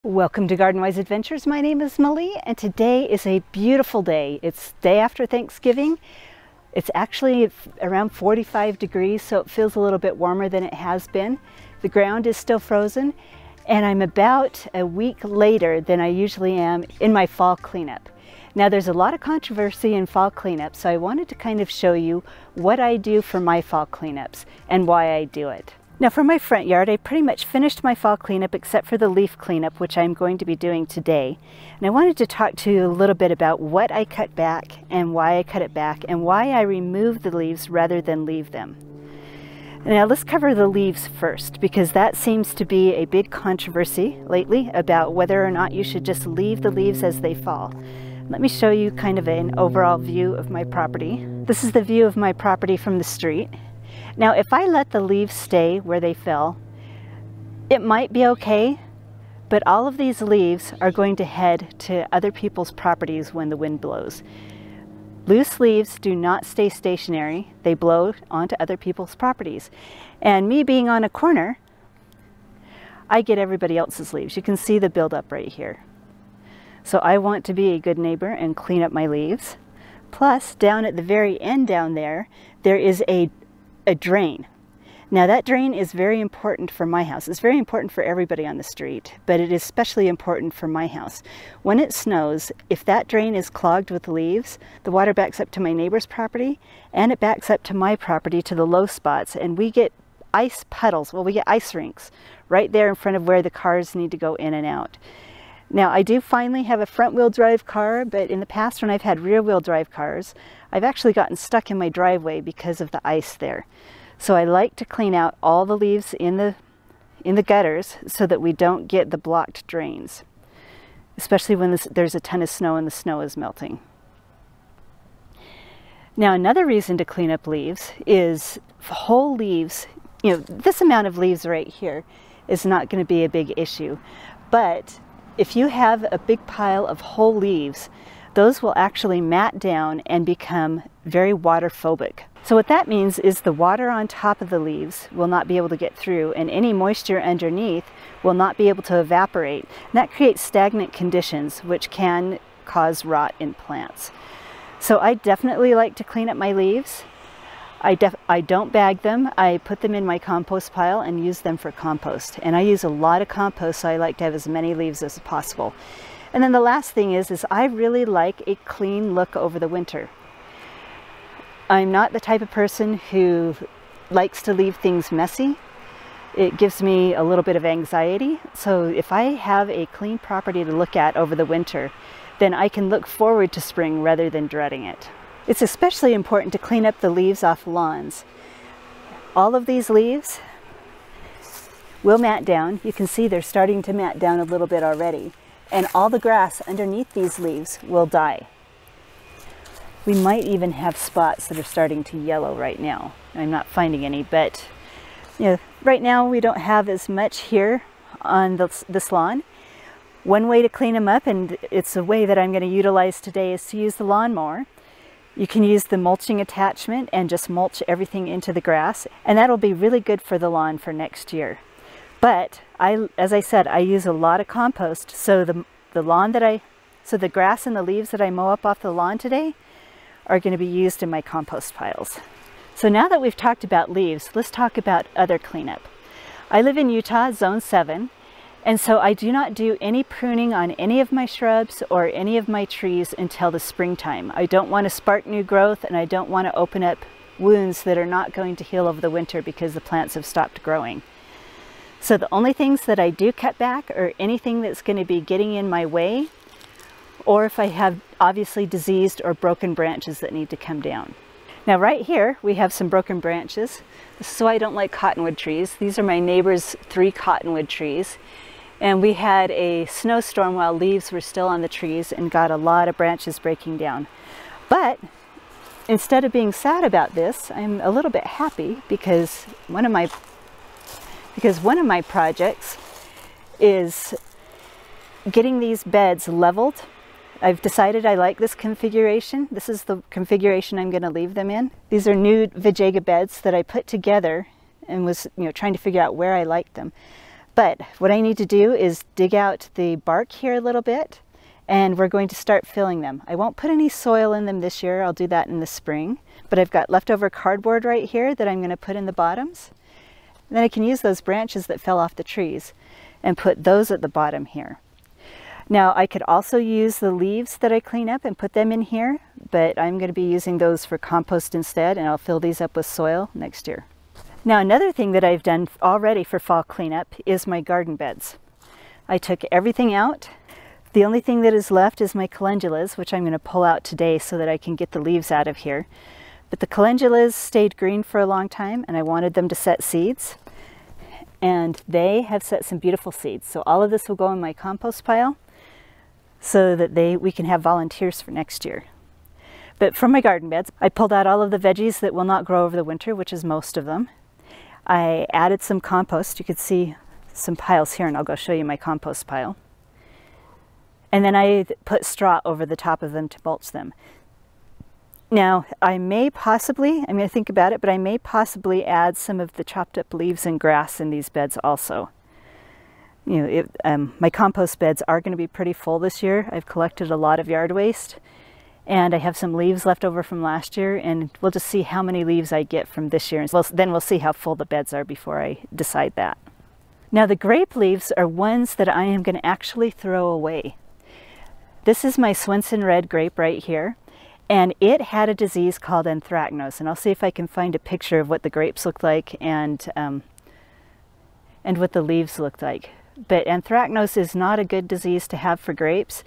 Welcome to Garden Wise Adventures. My name is Molly and today is a beautiful day. It's day after Thanksgiving. It's actually around 45 degrees, so it feels a little bit warmer than it has been. The ground is still frozen and I'm about a week later than I usually am in my fall cleanup. Now there's a lot of controversy in fall cleanup, so I wanted to kind of show you what I do for my fall cleanups and why I do it. Now for my front yard, I pretty much finished my fall cleanup except for the leaf cleanup, which I'm going to be doing today. And I wanted to talk to you a little bit about what I cut back and why I cut it back and why I remove the leaves rather than leave them. Now let's cover the leaves first, because that seems to be a big controversy lately about whether or not you should just leave the leaves as they fall. Let me show you kind of an overall view of my property. This is the view of my property from the street. Now, if I let the leaves stay where they fell, it might be okay, but all of these leaves are going to head to other people's properties when the wind blows. Loose leaves do not stay stationary. They blow onto other people's properties. And me being on a corner, I get everybody else's leaves. You can see the buildup right here. So I want to be a good neighbor and clean up my leaves. Plus, down at the very end down there, there is a drain. Now that drain is very important for my house. It's very important for everybody on the street, but it is especially important for my house. When it snows, if that drain is clogged with leaves, the water backs up to my neighbor's property and it backs up to my property to the low spots, and we get ice puddles. Well, we get ice rinks right there in front of where the cars need to go in and out. Now, I do finally have a front-wheel drive car, but in the past when I've had rear-wheel drive cars, I've actually gotten stuck in my driveway because of the ice there. So I like to clean out all the leaves in the gutters so that we don't get the blocked drains, especially when there's a ton of snow and the snow is melting. Now, another reason to clean up leaves is whole leaves. You know, this amount of leaves right here is not going to be a big issue, but if you have a big pile of whole leaves, those will actually mat down and become very water phobic. So what that means is the water on top of the leaves will not be able to get through, and any moisture underneath will not be able to evaporate. And that creates stagnant conditions, which can cause rot in plants. So I definitely like to clean up my leaves. I don't bag them. I put them in my compost pile and use them for compost. And I use a lot of compost, so I like to have as many leaves as possible. And then the last thing is I really like a clean look over the winter. I'm not the type of person who likes to leave things messy. It gives me a little bit of anxiety. So if I have a clean property to look at over the winter, then I can look forward to spring rather than dreading it. It's especially important to clean up the leaves off lawns. All of these leaves will mat down. You can see they're starting to mat down a little bit already. And all the grass underneath these leaves will die. We might even have spots that are starting to yellow right now. I'm not finding any, but you know, right now we don't have as much here on this lawn. One way to clean them up, and it's a way that I'm going to utilize today, is to use the lawnmower. You can use the mulching attachment and just mulch everything into the grass, and that'll be really good for the lawn for next year. But as I said, I use a lot of compost, so the grass and the leaves that I mow up off the lawn today are going to be used in my compost piles. So now that we've talked about leaves, let's talk about other cleanup. I live in Utah, Zone 7, and so I do not do any pruning on any of my shrubs or any of my trees until the springtime. I don't want to spark new growth, and I don't want to open up wounds that are not going to heal over the winter because the plants have stopped growing. So the only things that I do cut back are anything that's going to be getting in my way, or if I have obviously diseased or broken branches that need to come down. Now right here we have some broken branches. This is why I don't like cottonwood trees. These are my neighbor's 3 cottonwood trees. And we had a snowstorm while leaves were still on the trees and got a lot of branches breaking down. But instead of being sad about this, I'm a little bit happy because one of my projects is getting these beds leveled. I've decided I like this configuration. This is the configuration I'm going to leave them in. These are new Vijayga beds that I put together and was trying to figure out where I liked them. But what I need to do is dig out the bark here a little bit, and we're going to start filling them. I won't put any soil in them this year. I'll do that in the spring. But I've got leftover cardboard right here that I'm going to put in the bottoms. And then I can use those branches that fell off the trees and put those at the bottom here. Now I could also use the leaves that I clean up and put them in here, but I'm going to be using those for compost instead, and I'll fill these up with soil next year. Now another thing that I've done already for fall cleanup is my garden beds. I took everything out. The only thing that is left is my calendulas, which I'm going to pull out today so that I can get the leaves out of here. But the calendulas stayed green for a long time, and I wanted them to set seeds. And they have set some beautiful seeds. So all of this will go in my compost pile so that we can have volunteers for next year. But from my garden beds, I pulled out all of the veggies that will not grow over the winter, which is most of them. I added some compost. You could see some piles here, and I'll go show you my compost pile. And then I put straw over the top of them to mulch them. Now, I'm going to think about it, but I may possibly add some of the chopped up leaves and grass in these beds also. You know, my compost beds are going to be pretty full this year. I've collected a lot of yard waste, and I have some leaves left over from last year, and we'll just see how many leaves I get from this year. Then we'll see how full the beds are before I decide that. Now, the grape leaves are ones that I am going to actually throw away. This is my Swenson red grape right here, and it had a disease called anthracnose, and I'll see if I can find a picture of what the grapes looked like and what the leaves looked like. But anthracnose is not a good disease to have for grapes,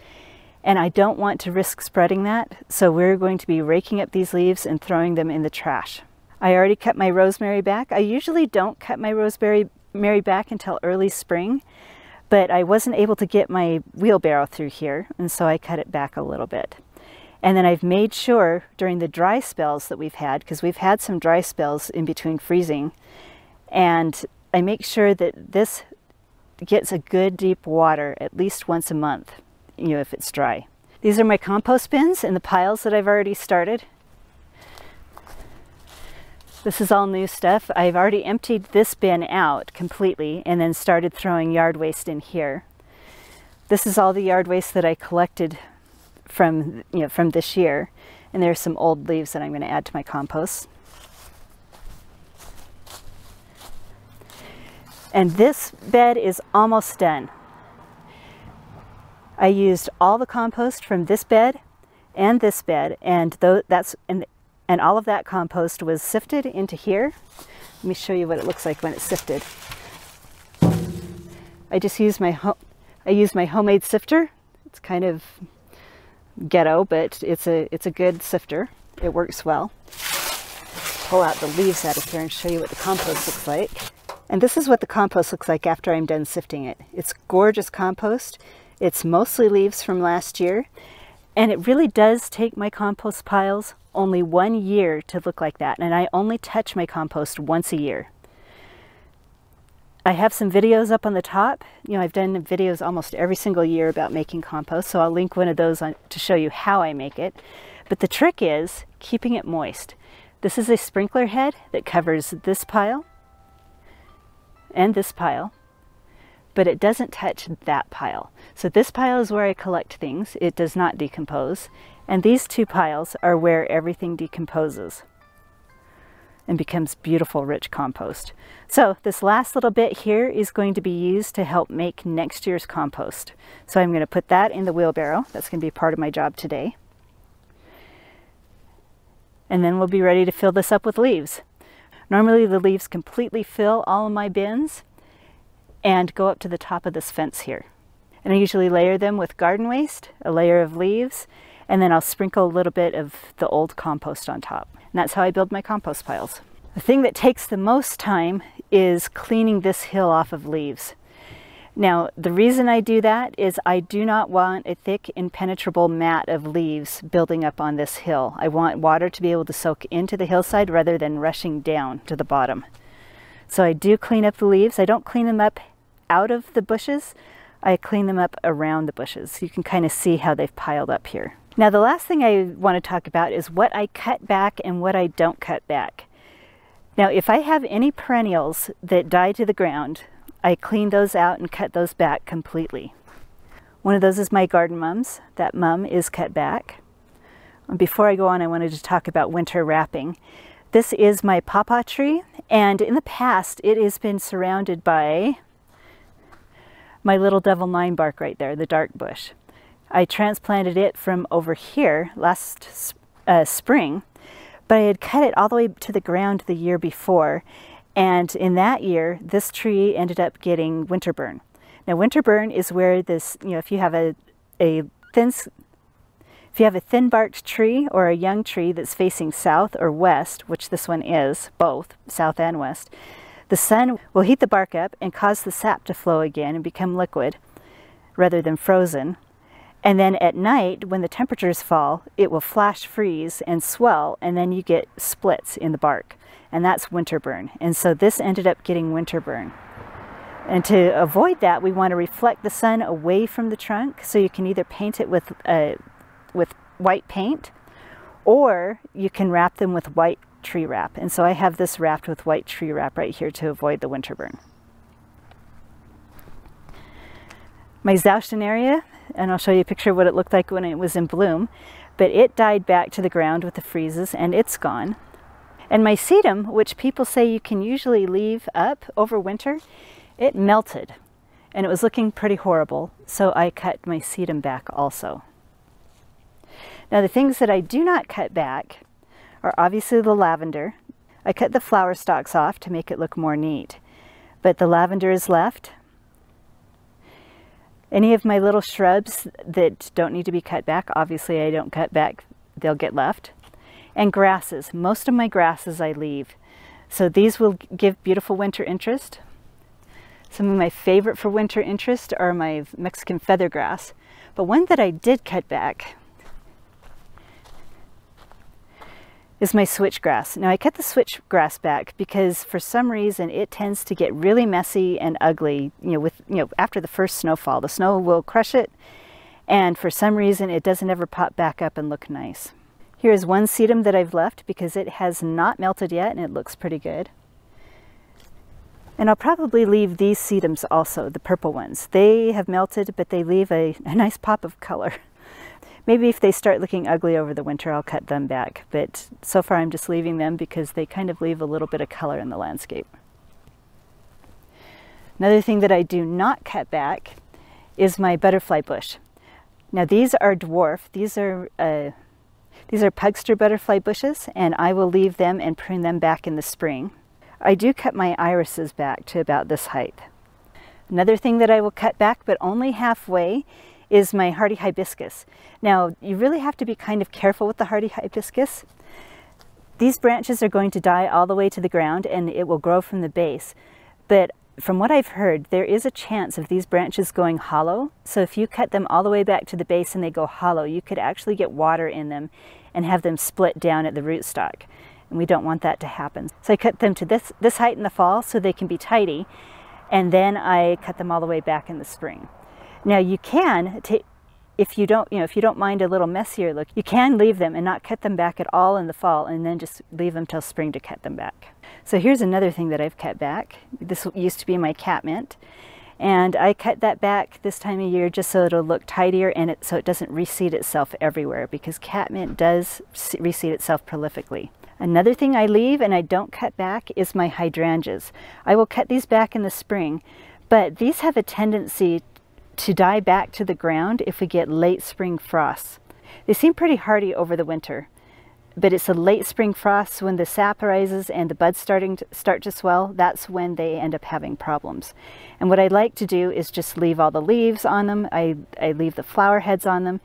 and I don't want to risk spreading that, so we're going to be raking up these leaves and throwing them in the trash. I already cut my rosemary back. I usually don't cut my rosemary back until early spring, but I wasn't able to get my wheelbarrow through here, and so I cut it back a little bit. And then I've made sure during the dry spells that we've had, because we've had some dry spells in between freezing, and I make sure that this gets a good deep water at least once a month, you know, if it's dry. These are my compost bins and the piles that I've already started. This is all new stuff. I've already emptied this bin out completely and then started throwing yard waste in here. This is all the yard waste that I collected from this year, and there's some old leaves that I'm going to add to my compost. And this bed is almost done. I used all the compost from this bed, and all of that compost was sifted into here. Let me show you what it looks like when it's sifted. I just used my homemade sifter. It's kind of ghetto, but it's a good sifter. It works well. Pull out the leaves out of here and show you what the compost looks like. And this is what the compost looks like after I'm done sifting it. It's gorgeous compost. It's mostly leaves from last year, and it really does take my compost piles only 1 year to look like that, and I only touch my compost once a year. I have some videos up on the top. You know, I've done videos almost every single year about making compost, so I'll link one of those to show you how I make it. But the trick is keeping it moist. This is a sprinkler head that covers this pile and this pile, but it doesn't touch that pile. So this pile is where I collect things. It does not decompose. And these two piles are where everything decomposes and becomes beautiful, rich compost. So this last little bit here is going to be used to help make next year's compost. So I'm going to put that in the wheelbarrow. That's going to be part of my job today. And then we'll be ready to fill this up with leaves. Normally the leaves completely fill all of my bins and go up to the top of this fence here. And I usually layer them with garden waste, a layer of leaves, and then I'll sprinkle a little bit of the old compost on top. And that's how I build my compost piles. The thing that takes the most time is cleaning this hill off of leaves. Now, the reason I do that is I do not want a thick, impenetrable mat of leaves building up on this hill. I want water to be able to soak into the hillside rather than rushing down to the bottom. So I do clean up the leaves. I don't clean them up out of the bushes. I clean them up around the bushes. You can kind of see how they've piled up here. Now, the last thing I want to talk about is what I cut back and what I don't cut back. Now, if I have any perennials that die to the ground, I clean those out and cut those back completely. One of those is my garden mums. That mum is cut back. Before I go on, I wanted to talk about winter wrapping. This is my pawpaw tree, and in the past it has been surrounded by my little devil nine bark right there, the dark bush. I transplanted it from over here last spring, but I had cut it all the way to the ground the year before, and in that year this tree ended up getting winter burn. Now winter burn is where this, if you have a thin barked tree or a young tree that's facing south or west, which this one is, both south and west, the sun will heat the bark up and cause the sap to flow again and become liquid rather than frozen. And then at night, when the temperatures fall, it will flash freeze and swell, and then you get splits in the bark. And that's winter burn. And so this ended up getting winter burn. And to avoid that, we want to reflect the sun away from the trunk, so you can either paint it with white paint, or you can wrap them with white tree wrap. And so I have this wrapped with white tree wrap right here to avoid the winter burn. My Zaustenaria, and I'll show you a picture of what it looked like when it was in bloom, but it died back to the ground with the freezes and it's gone. And my sedum, which people say you can usually leave up over winter, it melted and it was looking pretty horrible, so I cut my sedum back also. Now the things that I do not cut back are obviously the lavender. I cut the flower stalks off to make it look more neat, but the lavender is left. Any of my little shrubs that don't need to be cut back, obviously I don't cut back, they'll get left. And grasses, most of my grasses I leave. So these will give beautiful winter interest. Some of my favorite for winter interest are my Mexican feathergrass, but one that I did cut back is my switchgrass. Now I cut the switchgrass back because for some reason it tends to get really messy and ugly, after the first snowfall. The snow will crush it, and for some reason it doesn't ever pop back up and look nice. Here is one sedum that I've left because it has not melted yet and it looks pretty good. And I'll probably leave these sedums also, the purple ones. They have melted, but they leave a nice pop of color. Maybe if they start looking ugly over the winter, I'll cut them back. But so far I'm just leaving them because they kind of leave a little bit of color in the landscape. Another thing that I do not cut back is my butterfly bush. Now these are dwarf. These are pugster butterfly bushes, and I will leave them and prune them back in the spring. I do cut my irises back to about this height. Another thing that I will cut back, but only halfway, is my hardy hibiscus. Now, you really have to be kind of careful with the hardy hibiscus. These branches are going to die all the way to the ground and it will grow from the base. But from what I've heard, there is a chance of these branches going hollow. So if you cut them all the way back to the base and they go hollow, you could actually get water in them and have them split down at the rootstock. And we don't want that to happen. So I cut them to this height in the fall so they can be tidy. And then I cut them all the way back in the spring. Now you can, if you don't mind a little messier look, you can leave them and not cut them back at all in the fall and then just leave them till spring to cut them back. So here's another thing that I've cut back. This used to be my catmint, and I cut that back this time of year just so it'll look tidier and so it doesn't reseed itself everywhere, because catmint does reseed itself prolifically. Another thing I leave and I don't cut back is my hydrangeas. I will cut these back in the spring, but these have a tendency to die back to the ground if we get late spring frosts. They seem pretty hardy over the winter, but it's a late spring frost when the sap rises and the buds start to swell. That's when they end up having problems. And what I like to do is just leave all the leaves on them. I leave the flower heads on them,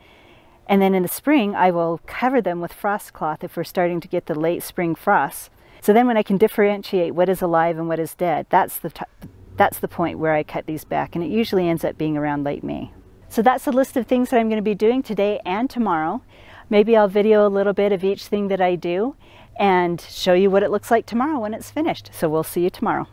and then in the spring I will cover them with frost cloth if we're starting to get the late spring frosts. So then when I can differentiate what is alive and what is dead, that's the point where I cut these back, and it usually ends up being around late May. So that's a list of things that I'm going to be doing today and tomorrow. Maybe I'll video a little bit of each thing that I do and show you what it looks like tomorrow when it's finished. So we'll see you tomorrow.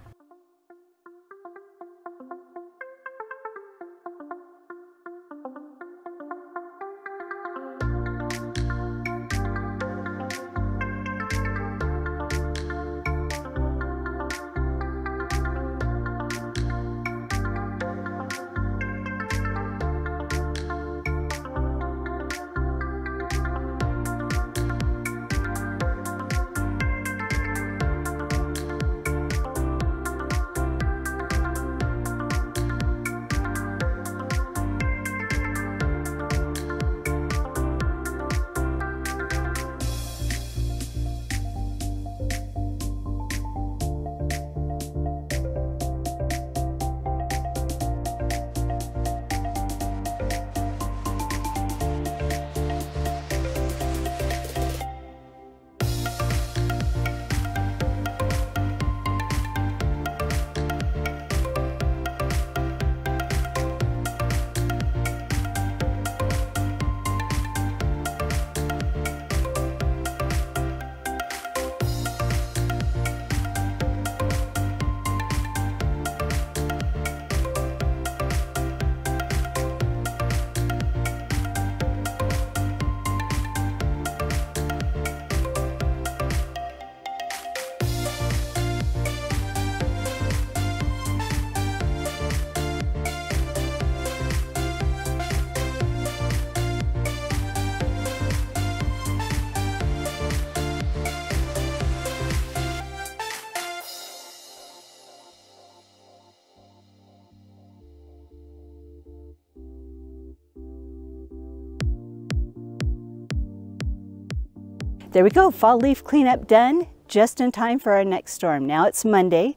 There we go, fall leaf cleanup done, just in time for our next storm. Now it's Monday.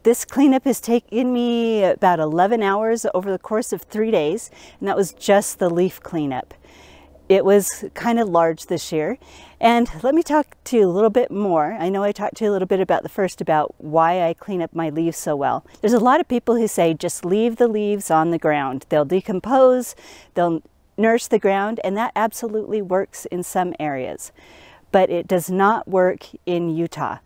This cleanup has taken me about 11 hours over the course of 3 days, and that was just the leaf cleanup. It was kind of large this year. And let me talk to you a little bit more. I know I talked to you a little bit about why I clean up my leaves so well. There's a lot of people who say just leave the leaves on the ground. They'll decompose, they'll nourish the ground, and that absolutely works in some areas. But it does not work in Utah.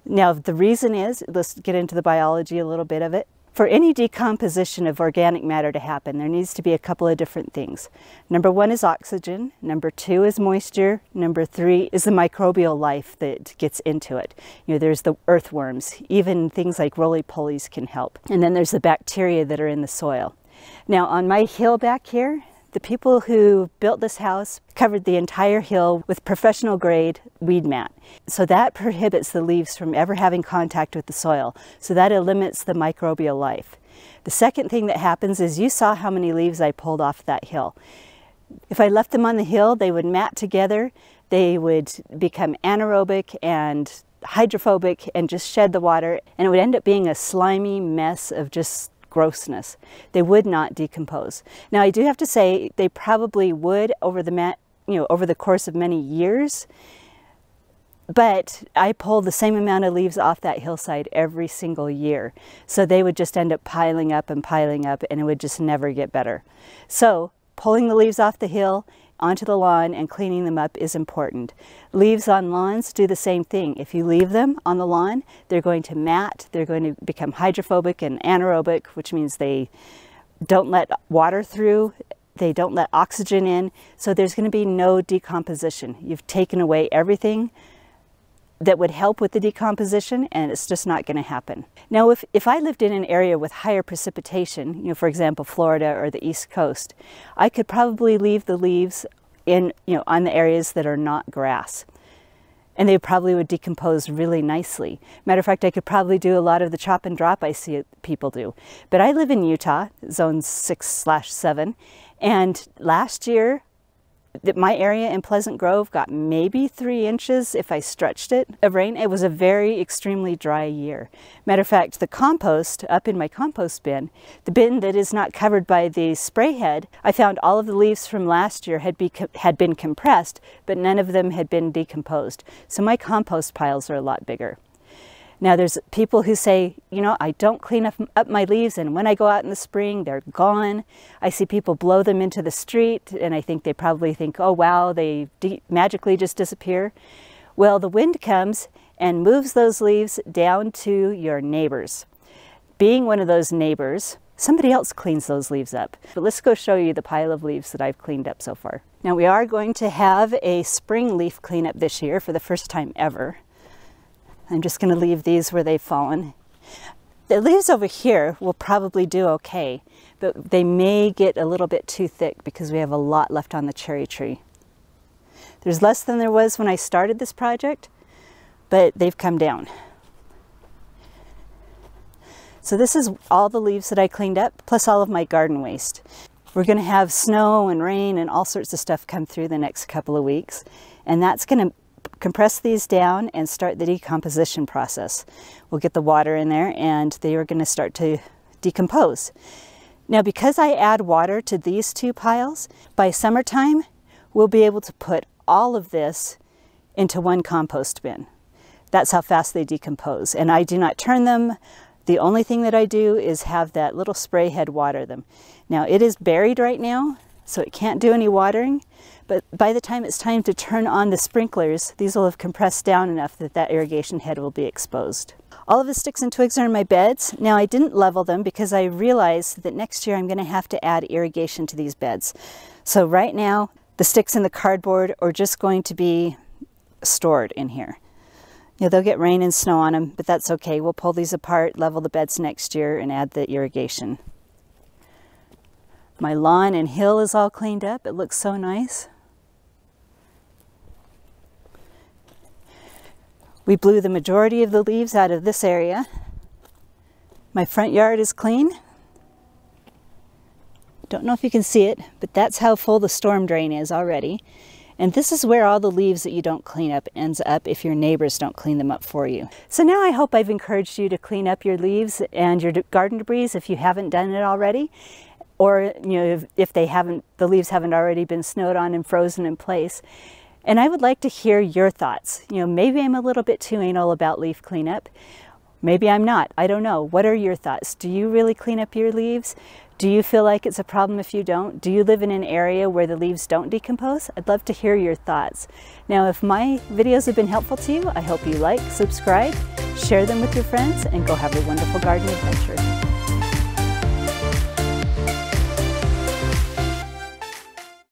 Now the reason is, let's get into the biology a little bit of it. For any decomposition of organic matter to happen, there needs to be a couple of different things. Number one is oxygen, number two is moisture, number three is the microbial life that gets into it. You know, there's the earthworms, even things like roly-polies can help. And then there's the bacteria that are in the soil. Now on my hill back here, the people who built this house covered the entire hill with professional grade weed mat. So that prohibits the leaves from ever having contact with the soil. So that limits the microbial life. The second thing that happens is you saw how many leaves I pulled off that hill. If I left them on the hill, they would mat together, they would become anaerobic and hydrophobic and just shed the water, and it would end up being a slimy mess of just grossness. They would not decompose. Now I do have to say they probably would over the course of many years, but I pulled the same amount of leaves off that hillside every single year. So they would just end up piling up and it would just never get better. So pulling the leaves off the hill onto the lawn and cleaning them up is important. Leaves on lawns do the same thing. If you leave them on the lawn, they're going to mat, they're going to become hydrophobic and anaerobic, which means they don't let water through, they don't let oxygen in, so there's going to be no decomposition. You've taken away everything that would help with the decomposition, and it's just not going to happen. Now, if I lived in an area with higher precipitation, you know, for example, Florida or the East Coast, I could probably leave the leaves in, on the areas that are not grass. And they probably would decompose really nicely. Matter of fact, I could probably do a lot of the chop and drop I see people do. But I live in Utah, zone 6/7, and last year, my area in Pleasant Grove got maybe 3 inches if I stretched it of rain. It was a very extremely dry year. Matter of fact, the compost up in my compost bin, the bin that is not covered by the spray head, I found all of the leaves from last year had been compressed, but none of them had been decomposed. So my compost piles are a lot bigger. Now there's people who say, I don't clean up my leaves, and when I go out in the spring, they're gone. I see people blow them into the street, and I think they probably think, oh wow, they magically just disappear. Well, the wind comes and moves those leaves down to your neighbors. Being one of those neighbors, somebody else cleans those leaves up. But let's go show you the pile of leaves that I've cleaned up so far. Now we are going to have a spring leaf cleanup this year for the first time ever. I'm just going to leave these where they've fallen. The leaves over here will probably do okay, but they may get a little bit too thick because we have a lot left on the cherry tree. There's less than there was when I started this project, but they've come down. So this is all the leaves that I cleaned up, plus all of my garden waste. We're going to have snow and rain and all sorts of stuff come through the next couple of weeks, and that's going to compress these down and start the decomposition process. We'll get the water in there and they are going to start to decompose. Now, because I add water to these 2 piles, by summertime, we'll be able to put all of this into one compost bin. That's how fast they decompose. And I do not turn them. The only thing that I do is have that little spray head water them. Now, it is buried right now, so it can't do any watering. But by the time it's time to turn on the sprinklers, these will have compressed down enough that that irrigation head will be exposed. All of the sticks and twigs are in my beds. Now I didn't level them because I realized that next year I'm going to have to add irrigation to these beds. So right now, the sticks in the cardboard are just going to be stored in here. They'll get rain and snow on them, but that's okay. We'll pull these apart, level the beds next year, and add the irrigation. My lawn and hill is all cleaned up. It looks so nice. We blew the majority of the leaves out of this area. My front yard is clean. Don't know if you can see it, but that's how full the storm drain is already. And this is where all the leaves that you don't clean up ends up if your neighbors don't clean them up for you. So now I hope I've encouraged you to clean up your leaves and your garden debris if you haven't done it already. Or if the leaves haven't already been snowed on and frozen in place. And I would like to hear your thoughts. Maybe I'm a little bit too anal about leaf cleanup. Maybe I'm not. I don't know. What are your thoughts? Do you really clean up your leaves? Do you feel like it's a problem if you don't? Do you live in an area where the leaves don't decompose? I'd love to hear your thoughts. Now, if my videos have been helpful to you, I hope you like, subscribe, share them with your friends, and go have a wonderful garden adventure.